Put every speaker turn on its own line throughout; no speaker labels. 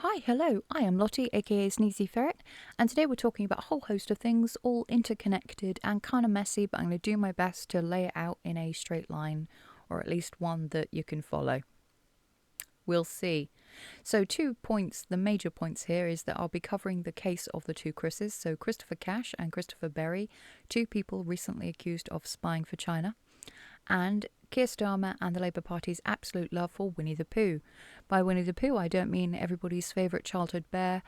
Hi, hello, I am Lottie, aka Sneezy Ferret, and today we're talking about a whole host of things, all interconnected and kind of messy, but I'm going to do my best to lay it out in a straight line, or at least one that you can follow. We'll see. So 2 points, the major points here is that I'll be covering the case of the two Chris's, so Christopher Cash and Christopher Berry, two people recently accused of spying for China, and Keir Starmer and the Labour Party's absolute love for Winnie the Pooh. By Winnie the Pooh, I don't mean everybody's favourite childhood bear.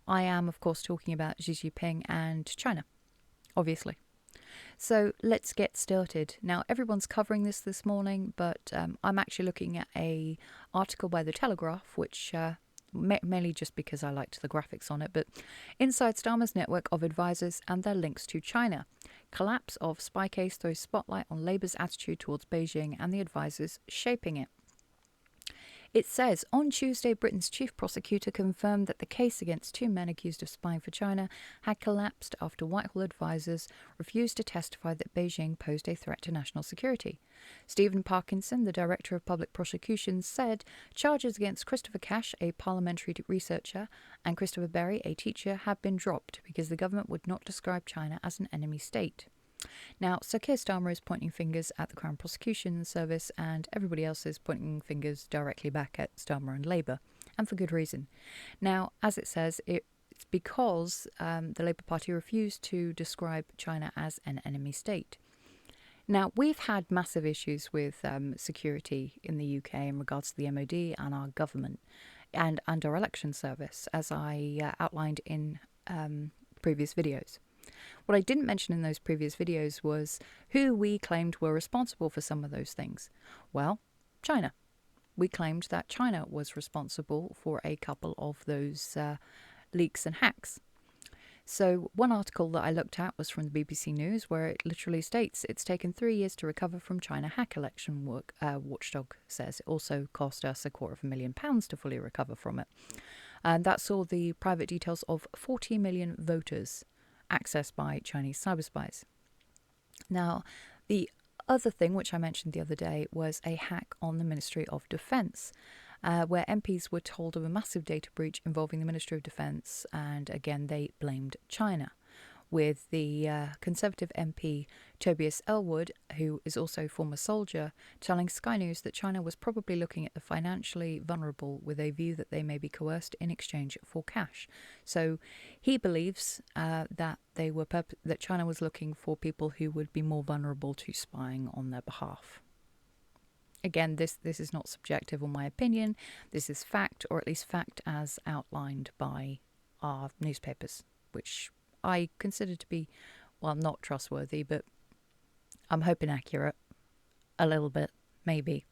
I am, of course, talking about Xi Jinping and China, obviously. So let's get started. Now, everyone's covering this morning, but I'm actually looking at a article by The Telegraph, which mainly just because I liked the graphics on it, but inside Starmer's network of advisors and their links to China. Collapse of spy case throws spotlight on Labour's attitude towards Beijing and the advisors shaping it. It says, on Tuesday, Britain's chief prosecutor confirmed that the case against two men accused of spying for China had collapsed after Whitehall advisors refused to testify that Beijing posed a threat to national security. Stephen Parkinson, the Director of Public Prosecutions, said charges against Christopher Cash, a parliamentary researcher, and Christopher Berry, a teacher, had been dropped because the government would not describe China as an enemy state. Now, Sir Keir Starmer is pointing fingers at the Crown Prosecution Service, and everybody else is pointing fingers directly back at Starmer and Labour, and for good reason. Now, as it says, it's because the Labour Party refused to describe China as an enemy state. Now, we've had massive issues with security in the UK in regards to the MOD and our government and our election service, as I outlined in previous videos. What I didn't mention in those previous videos was who we claimed were responsible for some of those things. Well, China. We claimed that China was responsible for a couple of those leaks and hacks. So one article that I looked at was from the BBC News, where it literally states it's taken 3 years to recover from China hack election work. Watchdog says it also cost us £250,000 to fully recover from it. And that saw the private details of 40 million voters accessed by Chinese cyber spies. Now, the other thing which I mentioned the other day was a hack on the Ministry of Defence, where MPs were told of a massive data breach involving the Ministry of Defence, and again they blamed China, with the Conservative MP Tobias Ellwood, who is also a former soldier, telling Sky News that China was probably looking at the financially vulnerable with a view that they may be coerced in exchange for cash. So he believes that China was looking for people who would be more vulnerable to spying on their behalf. Again, this is not subjective or my opinion. This is fact, or at least fact as outlined by our newspapers, which I consider to be, well, not trustworthy, but I'm hoping accurate. A little bit, maybe.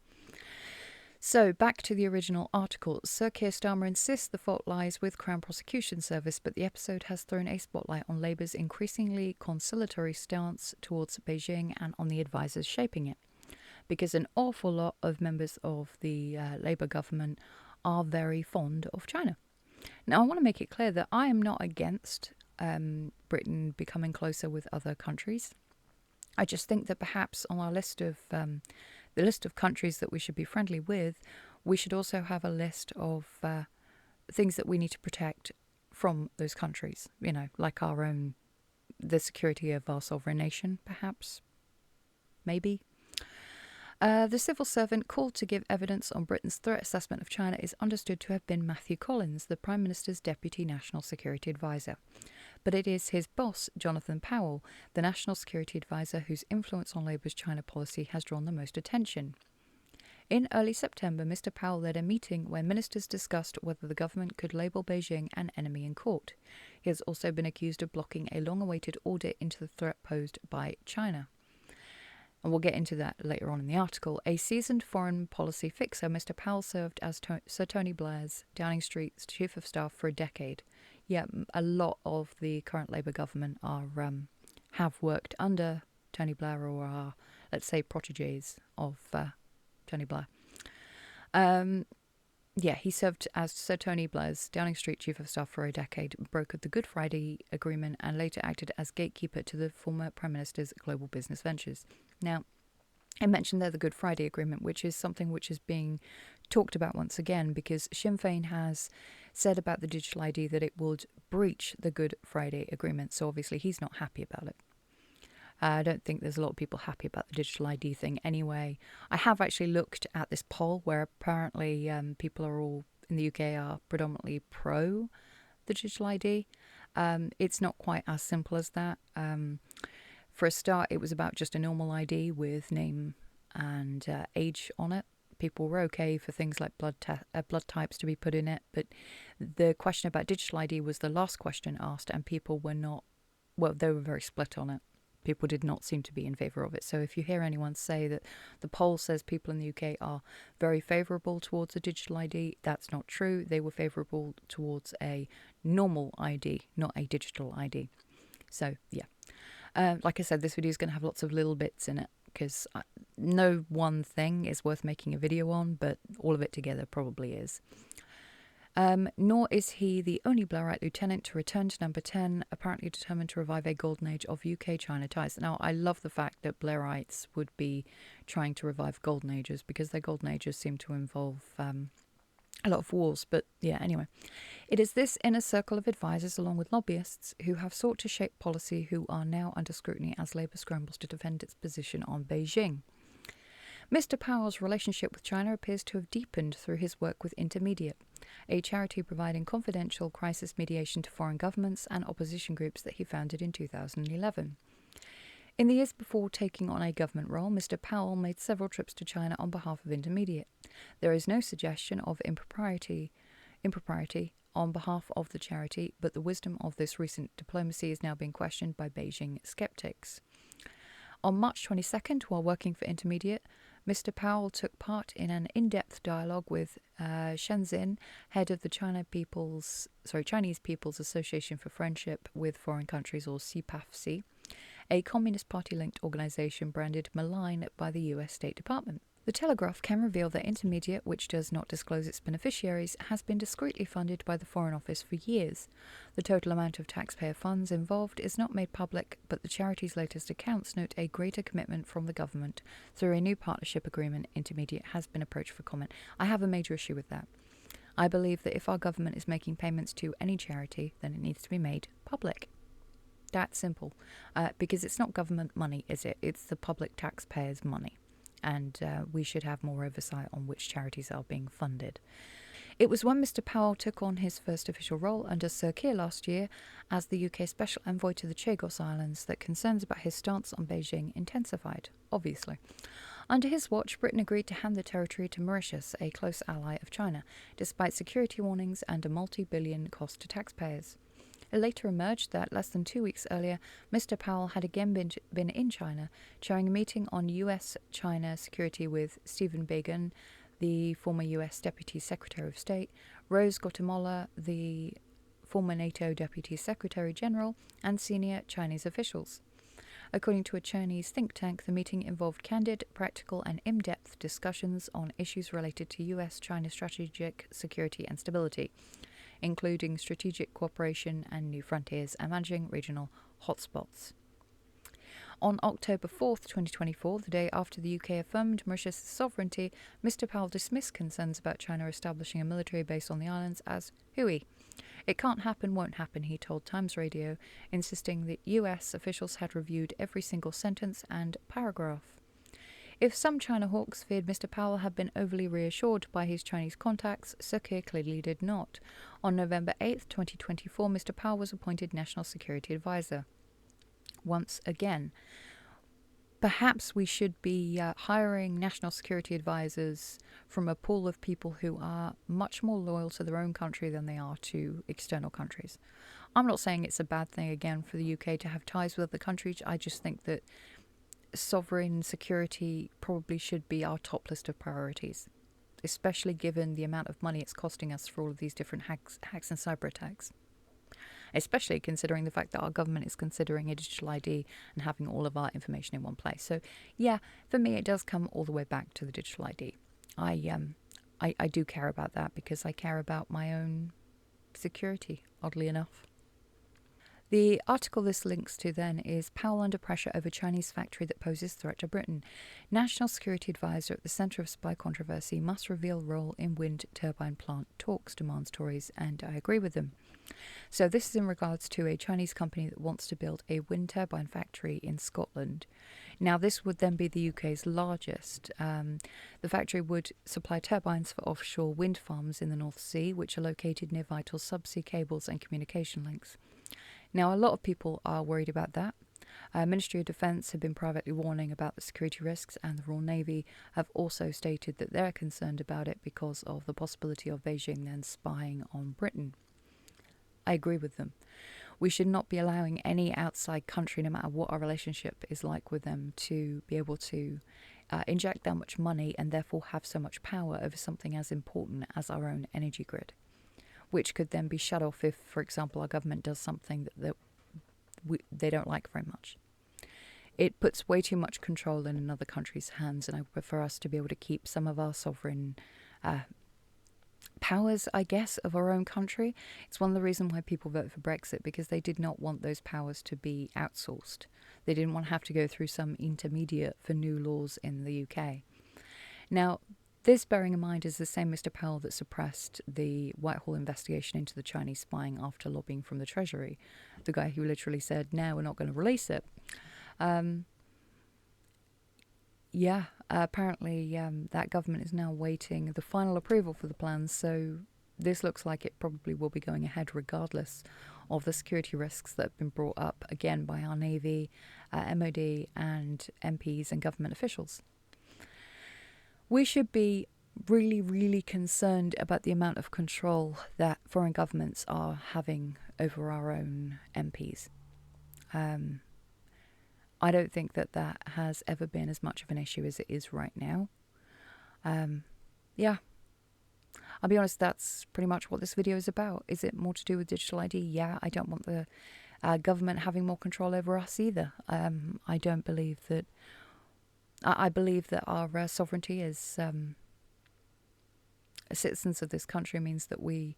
So, back to the original article. Sir Keir Starmer insists the fault lies with Crown Prosecution Service, but the episode has thrown a spotlight on Labour's increasingly conciliatory stance towards Beijing and on the advisors shaping it. Because an awful lot of members of the Labour government are very fond of China. Now, I want to make it clear that I am not against Britain becoming closer with other countries. I just think that perhaps on our list of the list of countries that we should be friendly with, we should also have a list of things that we need to protect from those countries. You know, like the security of our sovereign nation, perhaps, maybe. The civil servant called to give evidence on Britain's threat assessment of China is understood to have been Matthew Collins, the Prime Minister's Deputy National Security Advisor. But it is his boss, Jonathan Powell, the National Security Advisor, whose influence on Labour's China policy has drawn the most attention. In early September, Mr. Powell led a meeting where ministers discussed whether the government could label Beijing an enemy in court. He has also been accused of blocking a long-awaited audit into the threat posed by China. And we'll get into that later on in the article. A seasoned foreign policy fixer, Mr. Powell served as Sir Tony Blair's Downing Street's Chief of Staff for a decade. Yeah, a lot of the current Labour government have worked under Tony Blair or are, let's say, protégés of Tony Blair. He served as Sir Tony Blair's Downing Street Chief of Staff for a decade, brokered the Good Friday Agreement, and later acted as gatekeeper to the former Prime Minister's global business ventures. Now, I mentioned there the Good Friday Agreement, which is something which is being talked about once again because Sinn Féin has said about the digital ID that it would breach the Good Friday Agreement. So obviously he's not happy about it. I don't think there's a lot of people happy about the digital ID thing anyway. I have actually looked at this poll where apparently people are all in the UK are predominantly pro the digital ID. It's not quite as simple as that. For a start, it was about just a normal ID with name and age on it. People were okay for things like blood types to be put in it, but the question about digital ID was the last question asked, and people were not. Well, they were very split on it. People did not seem to be in favour of it. So if you hear anyone say that the poll says people in the UK are very favourable towards a digital ID, that's not true. They were favourable towards a normal ID, not a digital ID. So, yeah. Like I said, this video is going to have lots of little bits in it because no one thing is worth making a video on, but all of it together probably is. Nor is he the only Blairite lieutenant to return to number 10, apparently determined to revive a golden age of UK-China ties. Now, I love the fact that Blairites would be trying to revive golden ages because their golden ages seem to involve a lot of wars. But yeah, anyway. It is this inner circle of advisors, along with lobbyists, who have sought to shape policy who are now under scrutiny as Labour scrambles to defend its position on Beijing. Mr. Powell's relationship with China appears to have deepened through his work with Intermediate, a charity providing confidential crisis mediation to foreign governments and opposition groups that he founded in 2011. In the years before taking on a government role, Mr. Powell made several trips to China on behalf of Intermediate. There is no suggestion of impropriety on behalf of the charity, but the wisdom of this recent diplomacy is now being questioned by Beijing skeptics. On March 22nd, while working for Intermediate, Mr. Powell took part in an in-depth dialogue with Shenzhen, head of the Chinese People's Association for Friendship with Foreign Countries, or CPAFC, a Communist Party-linked organization branded malign by the US State Department. The Telegraph can reveal that Intermediate, which does not disclose its beneficiaries, has been discreetly funded by the Foreign Office for years. The total amount of taxpayer funds involved is not made public, but the charity's latest accounts note a greater commitment from the government. Through a new partnership agreement, Intermediate has been approached for comment. I have a major issue with that. I believe that if our government is making payments to any charity, then it needs to be made public. That's simple. Because it's not government money, is it? It's the public taxpayers' money. And we should have more oversight on which charities are being funded. It was when Mr. Powell took on his first official role under Sir Keir last year as the UK Special Envoy to the Chagos Islands that concerns about his stance on Beijing intensified, obviously. Under his watch, Britain agreed to hand the territory to Mauritius, a close ally of China, despite security warnings and a multi-billion cost to taxpayers. It later emerged that less than 2 weeks earlier, Mr. Powell had again been in China, chairing a meeting on US-China security with Stephen Biegun, the former US Deputy Secretary of State, Rose Guatemala, the former NATO Deputy Secretary General, and senior Chinese officials. According to a Chinese think tank, the meeting involved candid, practical, and in-depth discussions on issues related to US-China strategic security and stability, including strategic cooperation and new frontiers and managing regional hotspots. On October 4th, 2024, the day after the UK affirmed Mauritius' sovereignty, Mr. Powell dismissed concerns about China establishing a military base on the islands as hooey. It can't happen, won't happen, he told Times Radio, insisting that US officials had reviewed every single sentence and paragraph. If some China hawks feared Mr. Powell had been overly reassured by his Chinese contacts, Sir Keir clearly did not. On November 8, 2024, Mr. Powell was appointed National Security Advisor. Once again, perhaps we should be hiring national security advisors from a pool of people who are much more loyal to their own country than they are to external countries. I'm not saying it's a bad thing, again, for the UK to have ties with other countries. I just think that sovereign security probably should be our top list of priorities, especially given the amount of money it's costing us for all of these different hacks and cyber attacks. Especially considering the fact that our government is considering a digital ID and having all of our information in one place. So, yeah, for me, it does come all the way back to the digital ID. I do care about that because I care about my own security, oddly enough. The article this links to then is Powell under pressure over Chinese factory that poses threat to Britain. National Security Advisor at the centre of spy controversy must reveal role in wind turbine plant talks, demands Tories, and I agree with them. So this is in regards to a Chinese company that wants to build a wind turbine factory in Scotland. Now this would then be the UK's largest. The factory would supply turbines for offshore wind farms in the North Sea, which are located near vital subsea cables and communication links. Now, a lot of people are worried about that. Ministry of Defence have been privately warning about the security risks, and the Royal Navy have also stated that they're concerned about it because of the possibility of Beijing then spying on Britain. I agree with them. We should not be allowing any outside country, no matter what our relationship is like with them, to be able to inject that much money and therefore have so much power over something as important as our own energy grid, which could then be shut off if, for example, our government does something that they don't like very much. It puts way too much control in another country's hands, and I prefer us to be able to keep some of our sovereign powers, I guess, of our own country. It's one of the reasons why people vote for Brexit, because they did not want those powers to be outsourced. They didn't want to have to go through some intermediate for new laws in the UK. Now, this, bearing in mind, is the same Mr. Powell that suppressed the Whitehall investigation into the Chinese spying after lobbying from the Treasury. The guy who literally said, no, we're not going to release it. Apparently that government is now waiting the final approval for the plans, so this looks like it probably will be going ahead regardless of the security risks that have been brought up, again, by our Navy, MOD and MPs and government officials. We should be really, really concerned about the amount of control that foreign governments are having over our own MPs. I don't think that has ever been as much of an issue as it is right now. I'll be honest, that's pretty much what this video is about. Is it more to do with digital ID? Yeah, I don't want the government having more control over us either. I don't believe that... I believe that our sovereignty as citizens of this country means that we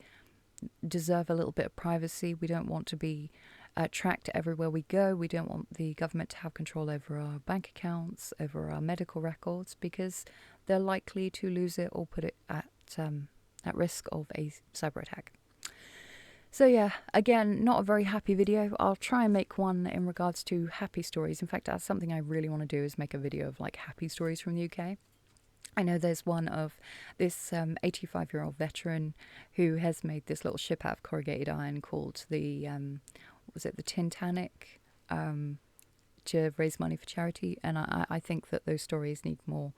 deserve a little bit of privacy. We don't want to be tracked everywhere we go. We don't want the government to have control over our bank accounts, over our medical records, because they're likely to lose it or put it at risk of a cyber attack. So yeah, again, not a very happy video. I'll try and make one in regards to happy stories. In fact, that's something I really want to do, is make a video of like happy stories from the UK. I know there's one of this 85-year-old veteran who has made this little ship out of corrugated iron called the, the Titanic, to raise money for charity. And I think that those stories need more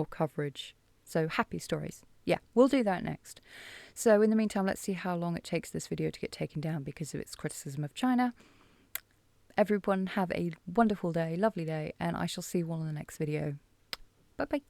coverage. So happy stories. Yeah, we'll do that next. So in the meantime, let's see how long it takes this video to get taken down because of its criticism of China. Everyone have a wonderful day, lovely day, and I shall see you all in the next video. Bye-bye.